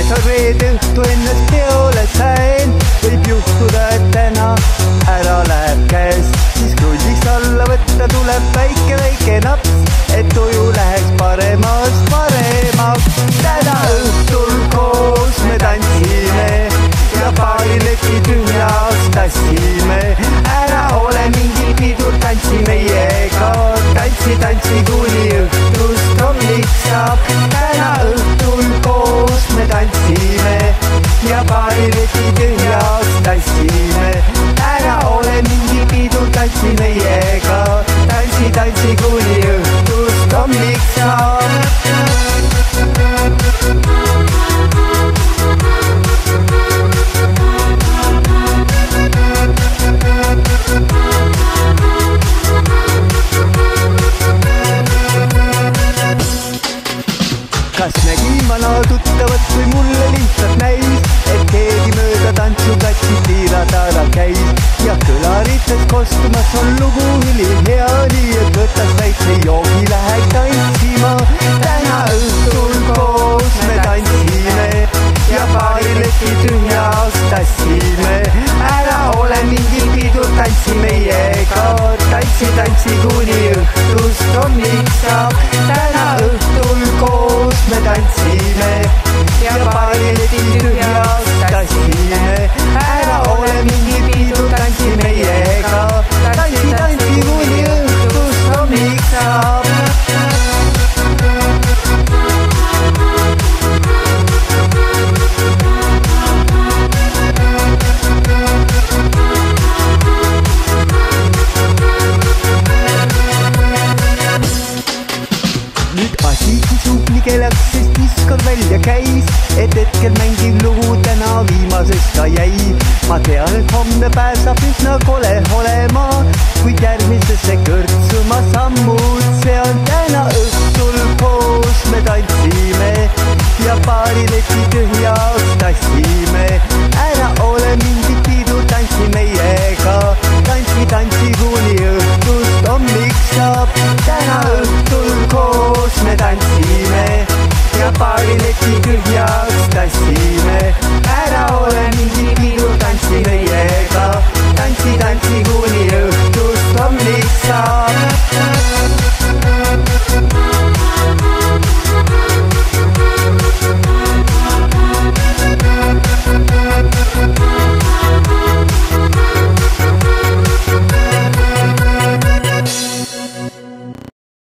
sa reede õhtu ennast peole sain. võib juhtuda, et täna ära läheb käest, siis krulliks alla võtta tuleb väike naps, et tuju läheks paremast paremaks. täna õhtul koos me tantsime ja paari leki tühjaks tassime. ära ole mingil pidur, tantsi meiega, tantsi kuni õhtust hommiks saab. täna õhtul koos me tantsime ja paari leki tühjaks tassime. ära ole mingil pidur, tantsi meiega, tantsi kuni õhtust hommiks saab. kas nägin vana tuttavat või mulle lihtsalt näis, et keegi mööda tantsuplatsi tiira-taara käis ja kõlarites kostumas on lugu ülihea, nii et võtas väikse joogi, läheks tantsima. täna õhtul koos me tantsime ja paari leki tühjaks tassime. ära ole mingil pidur, tantsi meiega, tantsi kuni õhtust hommiks saab. täna õhtul koos me tantsime ja paari leki tühjaks tassime. ära ole mingil pidur, tantsi meiega, tantsi kuni õhtust hommiks saab. Sublige läks, sest diskod välja käis, et hetkel mängiv lugu täna viimasest ka jäi. ma tean, et homne päev saab üsna kole olema, kuid järgmisesse kõrtsuma sammud, see on täna õhtul koos me tantsime ja paari leki tühjaks tassime. ära ole mingit pidur, tantsi meiega, tantsi kuni õhtust hommiks saab. täna õhtul koos me tantsime ja paari leki tühjaks